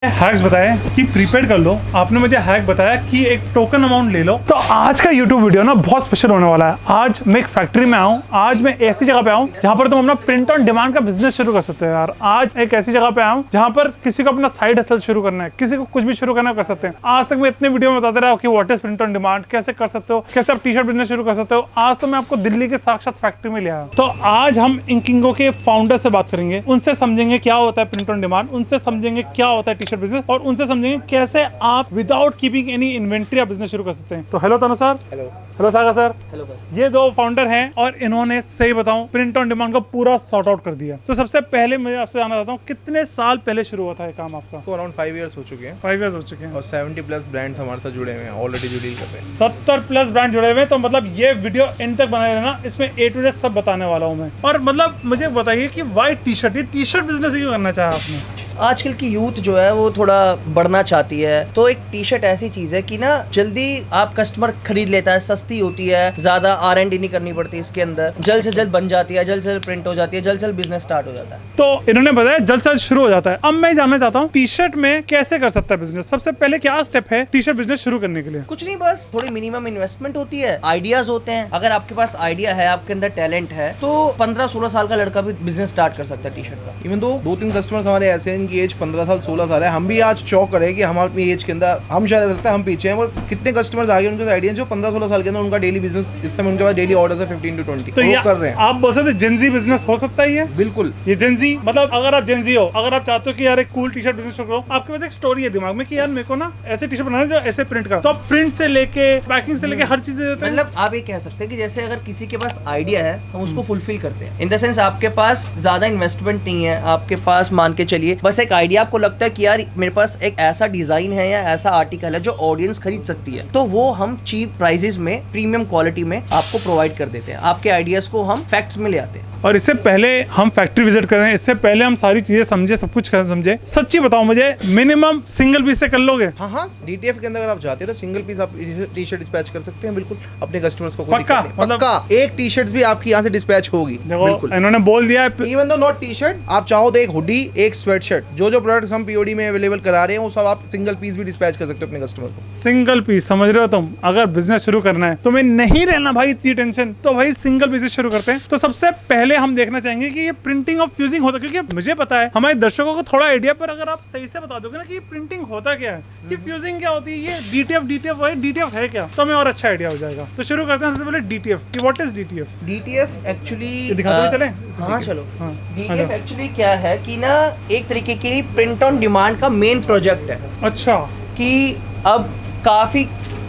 Hacks बताए कि prepaid कर लो, आपने मुझे हैक बताया कि एक टोकन अमाउंट ले लो। तो आज का यूट्यूब वीडियो ना बहुत स्पेशल होने वाला है। आज मैं एक फैक्ट्री में आऊँ, आज मैं ऐसी जगह पे आऊँ जहाँ पर तुम अपना प्रिंट ऑन डिमांड का बिजनेस शुरू कर सकते हो यार। आज एक ऐसी जगह पे आऊँ जहाँ पर किसी को अपना साइड हसल शुरू करना है, किसी को कुछ भी शुरू करना कर सकते हैं। आज तक मैं इतने वीडियो में बताते रहा कि what is print on demand, कैसे कर सकते हो, कैसे आप टी शर्ट बिजनेस शुरू कर सकते हो। आज तो मैं आपको दिल्ली के साक्षात फैक्ट्री में ले आया। तो आज हम इंकिंगो के फाउंडर से बात करेंगे, उनसे समझेंगे क्या होता है प्रिंट ऑन डिमांड, उनसे समझेंगे क्या होता है टी शर्ट बिजनेस और उनसे समझेंगे कैसे आप विदाउट कीपिंग एनी इन्वेंट्री आप बिजनेस शुरू कर सकते हैं। तो हेलो तनु सर। हेलो सागर सर। हेलो भाई। ये दो फाउंडर हैं और इन्होंने सही बताऊं प्रिंट ऑन डिमांड का पूरा सॉर्ट आउट कर दिया। तो सबसे पहले मैं आपसे जानना चाहता हूं कितने साल पहले शुरू हुआ था ये काम आपका? तो अराउंड 5 इयर्स हो चुके हैं। 5 इयर्स हो चुके हैं और 70 प्लस ब्रांड्स हमारे साथ जुड़े हुए हैं, ऑलरेडी जो डील कर रहे हैं। 70 प्लस ब्रांड जुड़े हुए हैं। तो मतलब ये वीडियो एंड तक बनाए रहना, इसमें A to Z सब बताने वाला हूँ मैं। और मतलब मुझे बताइए कि वाई टी शर्ट, ये टी शर्ट बिजनेस क्यों करना चाहा आपने? आजकल की यूथ जो है वो थोड़ा बढ़ना चाहती है, तो एक टी शर्ट ऐसी चीज है कि ना जल्दी आप कस्टमर खरीद लेता है, सस्ती होती है, ज्यादा R&D नहीं करनी पड़ती इसके अंदर, जल्द से जल्द बन जाती है, जल्द से जल्द प्रिंट हो जाती है, जल्द से जल्द बिजनेस स्टार्ट हो जाता है। तो इन्होंने बताया जल्द से जल्द शुरू हो जाता है। अब मैं जानना चाहता हूँ टी शर्ट में कैसे कर सकता है बिजनेस। सबसे पहले क्या स्टेप है टी शर्ट बिजनेस शुरू करने के लिए? कुछ नहीं, बस थोड़ी मिनिमम इन्वेस्टमेंट होती है, आइडियाज होते हैं। अगर आपके पास आइडिया है, आपके अंदर टैलेंट है, तो 15-16 साल का लड़का भी बिजनेस स्टार्ट कर सकता है टी शर्ट का। इवन दो 2-3 कस्टमर्स हमारे ऐसे हैं इनकी एज 15 साल 16 साल है। हम भी आज चौक करें कि हम अपनी एज के अंदर, हम शायद लगता है हम पीछे हैं, और कितने कस्टमर्स आगे उनके आइडिया जो 15-16 साल के अंदर उनका डेली बिजनेस, इस समय उनके पास डेली ऑर्डर्स है 15 to 20। तो ये कर रहे हैं। आप बोल सकते जेंजी बिजनेस हो सकता है ये? बिल्कुल। ये जेंजी मतलब अगर आप जेंजी हो, अगर आप चाहते हो कि यार एक कूल टी शर्ट बिजनेस शुरू करो, आपके पास एक स्टोरी है दिमाग में कि यार मेरे को ना ऐसे टी शर्ट बनाना है जो ऐसे प्रिंट का, तो आप प्रिंट से लेके पैकिंग से लेके हर चीज दे देते हैं। मतलब आप ये कह सकते हैं कि जैसे अगर किसी के पास आइडिया है हम उसको फुलफिल करते हैं। इन द सेंस आपके पास ज्यादा इन्वेस्टमेंट नहीं है, आपके पास मान के चलिए बस एक आइडिया, आपको लगता है कि यार मेरे पास एक ऐसा डिजाइन है या ऐसा आर्टिकल है जो ऑडियंस खरीद सकती है, तो वो हम चीप प्राइसेस में, प्रीमियम क्वालिटी में आपको प्रोवाइड कर देते हैं। आपके आइडियाज को हम फैक्ट्स में ले आते हैं। और इससे पहले हम फैक्ट्री विजिट कर रहे हैं, इससे पहले हम सारी चीजें समझे, सब कुछ समझे। सच्ची बताओ मुझे, मिनिमम सिंगल पीस से कर लोगे? हाँ, DTF के अंदर अगर आप चाहते हैं तो सिंगल पीस आप टी शर्ट डिस्पैच कर सकते हैं, बिल्कुल अपने कस्टमर्स को। पक्का? पक्का एक टी शर्ट भी आपकी यहाँ से डिस्पैच होगी। देखो इन्होंने बोल दिया है। Even though not T shirt, आप चाहो तो एक हुडी, एक स्वेट शर्ट, जो प्रोडक्ट्स हम POD में अवेलेबल करा रहे हैं वो सब आप सिंगल पीस भी डिस्पैच कर सकते हो अपने कस्टमर को। सिंगल पीस, समझ रहे हो तुम? अगर बिजनेस शुरू करना है तो मैं नहीं रहना भाई इतनी टेंशन, तो भाई सिंगल पीस शुरू करते हैं। तो सबसे पहले हम देखना चाहेंगे कि ये प्रिंटिंग और फ्यूजिंग होता है, क्योंकि मुझे पता है हमारे दर्शकों को थोड़ा आइडिया, पर अगर आप सही से बता दोगे ना कि प्रिंटिंग होता क्या है, कि फ्यूजिंग क्या होती है, ये DTF है क्या, तो हमें और अच्छा आइडिया हो जाएगा। तो शुरू करते हैं सबसे पहले DTF की। What is DTF? DTF actually दिखाते हुए चले? हाँ चलो। हाँ, DTF एक्चुअली क्या है कि ना एक तरीके की प्रिंट ऑन डिमांड का मेन प्रोजेक्ट है। अच्छा। कि अब काफी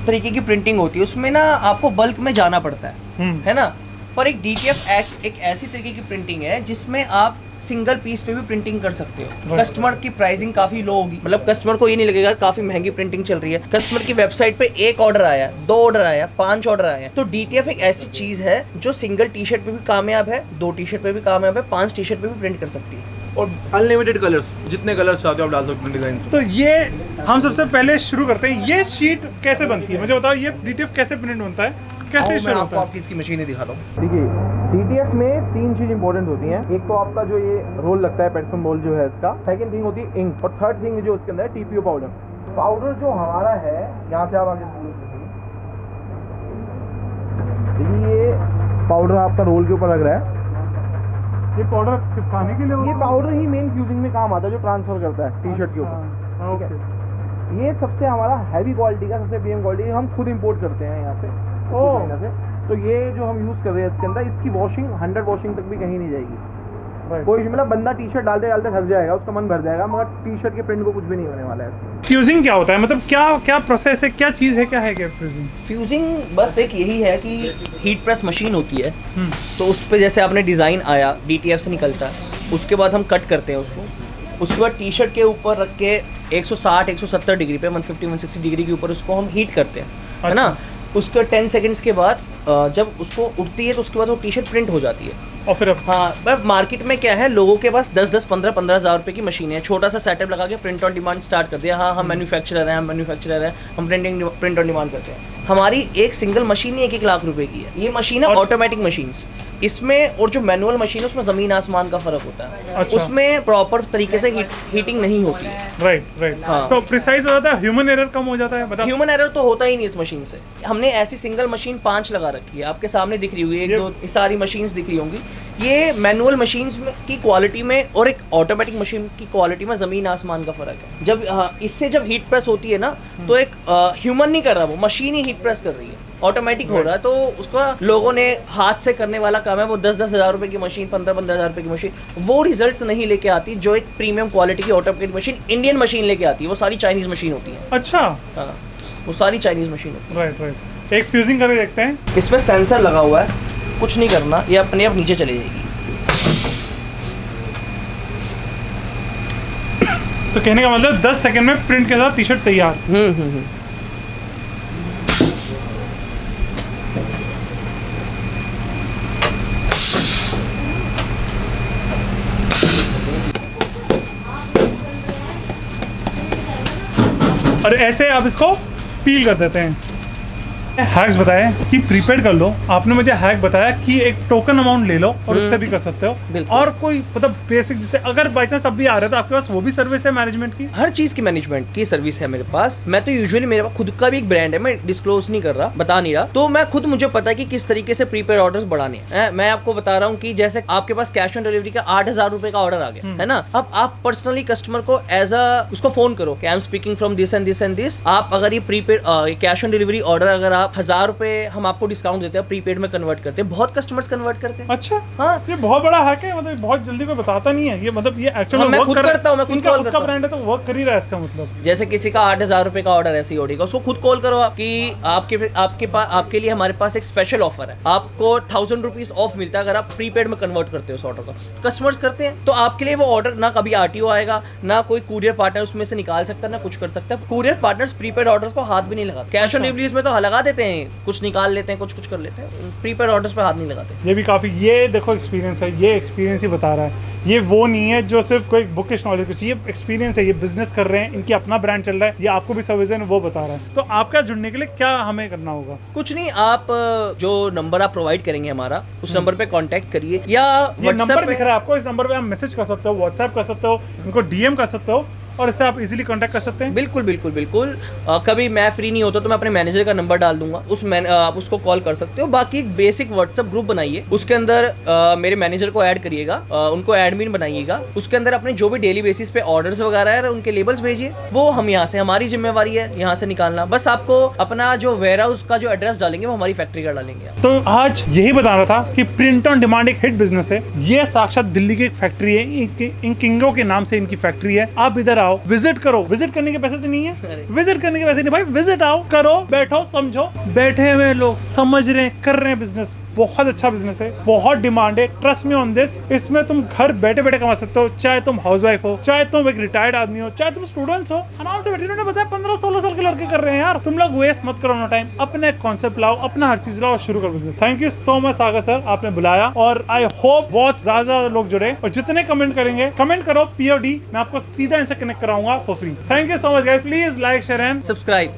तरीके की प्रिंटिंग होती है, उसमें ना आपको बल्क में जाना पड़ता है ना। पर एक DTF एक ऐसी तरीके की प्रिंटिंग है जिसमें आप सिंगल पीस पे भी प्रिंटिंग कर सकते हो। कस्टमर की प्राइसिंग काफी लो होगी, मतलब कस्टमर को ये नहीं लगेगा काफी महंगी प्रिंटिंग चल रही है। कस्टमर की वेबसाइट पे एक ऑर्डर आया, 2 ऑर्डर आया, 5 ऑर्डर आया, तो DTF एक ऐसी चीज है जो सिंगल टी शर्ट पे भी कामयाब है, 2 टी शर्ट पे भी कामयाब है, 5 टी शर्ट पे भी प्रिंट कर सकती है। और अनलिमिटेड कलर्स, जितने कलर्स चाहते हो आप डाल सकते हैं डिजाइन। तो ये हम सबसे पहले शुरू करते हैं, ये शीट कैसे बनती है मुझे बताओ, ये DTF कैसे प्रिंट बनता है, कैसे शुरू मैं होता आपको है? आपकी इसकी मशीन ही दिखाता हूँ। देखिए DTF में 3 चीज इंपॉर्टेंट होती हैं। एक तो आपका जो ये रोल लगता है, पेंसिल रोल जो है इसका, सेकंड थिंग होती है इंक, और थर्ड थिंग जो उसके अंदर है TPO पाउडर जो हमारा है। यहाँ से आप आगे देखिए, ये पाउडर आपका रोल के ऊपर लग रहा है। ये पाउडर चिपकाने के लिए ये पाउडर ही मेन फ्यूजिंग में काम आता है, जो ट्रांसफर करता है टी शर्ट के ऊपर। ठीक है। ये सबसे हमारा हैवी क्वालिटी का, सबसे प्रीमियम क्वालिटी, हम खुद इंपोर्ट करते हैं यहाँ से, से। तो ये जो हम यूज कर रहे हैं इसके अंदर, इसकी वॉशिंग 100 वॉशिंग तक भी कहीं नहीं जाएगी। कोई मतलब बंदा टी शर्ट डालते डालते थक जाएगा, उसका मन भर जाएगा, मगर टी शर्ट के प्रिंट को कुछ भी नहीं होने वाला है। फ्यूजिंग क्या होता है, मतलब क्या प्रोसेस है, क्या चीज है, क्या है क्या फ्यूजिंग? फ्यूजिंग बस एक यही है कि हीट प्रेस मशीन होती है, तो उस पे जैसे आपने डिज़ाइन आया DTF से निकलता है, उसके बाद हम कट करते हैं उसको, उसके बाद टी शर्ट के ऊपर रख के 160-170 डिग्री पे, 150-160 डिग्री के ऊपर उसको हम हीट करते हैं, है ना। उसके 10 सेकंड्स के बाद जब उसको उठती है तो उसके बाद वो टी शर्ट प्रिंट हो जाती है। और फिर हाँ, पर मार्केट में क्या है, लोगों के पास 10-10, 15-15 हज़ार रुपये की मशीन है, छोटा सा सेटअप लगा के प्रिंट ऑन डिमांड स्टार्ट कर दिया। हाँ, हम मैन्युफैक्चरर हैं, हम प्रिंट ऑन डिमांड करते हैं। हमारी एक सिंगल मशीन ही 1-1 लाख रुपए की है। ये मशीन है ऑटोमेटिक मशीन्स, इसमें और जो मैनुअल मशीन है उसमें जमीन आसमान का फर्क होता है। अच्छा। उसमें प्रॉपर तरीके से हीटिंग नहीं होती है। Right right. हाँ। तो प्रिसाइज हो जाता है, ह्यूमन एरर कम हो जाता है, मतलब ह्यूमन एरर तो होता ही नहीं इस मशीन से। हमने ऐसी सिंगल मशीन 5 लगा रखी है, आपके सामने दिख रही होगी, एक दो ये सारी मशीन्स दिख रही होंगी। ये मैनुअल मशीन्स की क्वालिटी में और एक ऑटोमेटिक मशीन की क्वालिटी में जमीन आसमान का फर्क है। जब इससे जब हीट प्रेस होती है ना, तो एक ह्यूमन नहीं कर रहा, वो मशीन ही हीट प्रेस कर रही है, ऑटोमेटिक हो रहा है। तो उसका लोगों ने हाथ से करने वाला काम है, वो 10-10 हज़ार रुपए की मशीन, 15-15 हज़ार रुपए की मशीन, वो रिजल्ट्स नहीं लेके आती जो एक प्रीमियम क्वालिटी की ऑटोमेटिक मशीन इंडियन मशीन लेके आती है। वो सारी चाइनीज मशीन होती है। अच्छा। हाँ, वो सारी चाइनीज मशीन होती है। Right right. एक फ्यूजिंग करके देखते हैं। इसमें सेंसर लगा हुआ है, कुछ नहीं करना, ये अपने आप नीचे चली जाएगी। तो कहने का मतलब 10 सेकंड में प्रिंट के साथ टी शर्ट तैयार। और ऐसे आप इसको पील कर देते हैं। हैक्स बताए कि प्रीपेड कर लो। आपने मुझे हैक बताया कि एक टोकन अमाउंट ले लो और उससे भी कर सकते हो। बिल्कुल। और कोई मतलब बेसिक, जैसे अगर बाई चांस तब भी आ रहा है तो आपके पास वो भी सर्विस है मैनेजमेंट की? हर चीज की मैनेजमेंट की सर्विस है मेरे पास। मैं तो यूजुअली, मेरे पास खुद का भी एक ब्रांड है, मैं डिस्क्लोज नहीं कर रहा, बता नहीं रहा, तो मैं खुद, मुझे पता है कि किस तरीके से प्रीपेड ऑर्डर्स बढ़ाने हैं। मैं आपको बता रहा हूँ कि जैसे आपके पास कैश ऑन डिलीवरी का 8,000 रुपए का ऑर्डर आ गया है ना, अब आप पर्सनली कस्टमर को एज अ उसको फोन करो कि I am speaking from this and this and this. आप अगर ये prepaid cash on delivery order, अगर आप 1,000 रुपए हम आपको डिस्काउंट देते हैं, प्रीपेड में कन्वर्ट करते हैं, बहुत कस्टमर्स कन्वर्ट करते हैं। अच्छा। हाँ, ये बहुत बड़ा हैक है, मतलब बहुत जल्दी कोई बताता नहीं है ये, मतलब ये एक्चुअली मैं खुद करता हूँ, मैं खुद कॉल करता हूँ। ब्रांड है तो वर्क कर ही रहा है इसका मतलब। जैसे किसी का 8,000 रुपए का ऑर्डर है सीओडी का, उसको खुद कॉल करो आप कि आपके लिए हमारे पास एक स्पेशल ऑफर है, आपको 1,000 रुपीज ऑफ मिलता है अगर आप प्रीपेड में कन्वर्ट करते हो उस ऑर्डर को। कस्टमर्स करते हैं, तो आपके लिए वो ऑर्डर ना कभी आरटीओ आएगा, ना कोई कुरियर पार्टनर उसमें से निकाल सकता है, ना कुछ कर सकता है। कुरियर पार्टनर्स प्रीपेड ऑर्डर्स को हाथ भी नहीं लगाते। कैश ऑन डिलीवरीज में तो लगा देते हैं, कुछ निकाल लेते हैं, कुछ कर लेते हैं, प्रीपेड ऑर्डर्स पे हाथ नहीं लगाते। ये भी काफी, ये देखो एक्सपीरियंस है, ये एक्सपीरियंस ही बता रहा है। ये वो नहीं है जो सिर्फ कोई बुकिश नॉलेज को चाहिए, एक्सपीरियंस है। ये बिजनेस कर रहे हैं, इनकी अपना ब्रांड चल रहा है, ये आपको भी सर्विस है वो बता रहा है। तो आपका जुड़ने के लिए क्या हमें करना होगा? कुछ नहीं, आप जो नंबर आप प्रोवाइड करेंगे हमारा, उस नंबर पे कांटेक्ट करिए, या ये नंबर दिख रहा है आपको, इस नंबर पे आप मैसेज कर सकते हो, व्हाट्सएप कर सकते हो, इनको डीएम कर सकते हो और इससे आप इजीली कांटेक्ट कर सकते हैं। बिल्कुल बिल्कुल बिल्कुल। कभी मैं फ्री नहीं होता तो मैं अपने मैनेजर का नंबर डाल दूंगा, आप उसको कॉल कर सकते हो। बाकी एक बेसिक व्हाट्सएप ग्रुप बनाइए, उसके अंदर मेरे मैनेजर को ऐड करिएगा, उनको एडमिन बनाइएगा, उसके अंदर अपने जो भी डेली बेसिस पे ऑर्डर्स वगैरह है उनके लेबल्स भेजिए, वो हम यहाँ से, हमारी जिम्मेवारी है यहाँ से निकालना। बस आपको अपना जो वेयर हाउस का जो एड्रेस डालेंगे वो हमारी फैक्ट्री का डालेंगे। तो आज यही बताना था कि प्रिंट ऑन डिमांड एक हिट बिजनेस है। ये साक्षात दिल्ली की एक फैक्ट्री है, इन किंगो के नाम से इनकी फैक्ट्री है। आप इधर आओ, विजिट करो। विजिट करने के पैसे तो नहीं है, विजिट करने के पैसे नहीं भाई, विजिट आओ, करो, बैठो, समझो। बैठे हुए लोग समझ रहे हैं, कर रहे हैं बिजनेस। बहुत अच्छा बिजनेस है, बहुत डिमांड है, ट्रस्ट मी ऑन दिस। इसमें तुम घर बैठे बैठे कमा सकते हो, चाहे तुम हाउसवाइफ हो, चाहे तुम एक रिटायर्ड आदमी हो, चाहे तुम स्टूडेंट्स हो, आराम से बैठे। इन्होंने बताया 15-16 साल के लड़के कर रहे हैं यार। तुम लोग वेस्ट मत करो ना टाइम, अपने कॉन्सेप्ट लाओ, अपना हर चीज लाओ, शुरू करो business. Thank you so much Sagar sir, आपने बुलाया और आई होप बहुत ज्यादा लोग जुड़े, और जितने कमेंट करेंगे, कमेंट करो POD, मैं आपको सीधा इनसे कनेक्ट कराऊंगा for free. Thank you so much guys, please like, share and subscribe.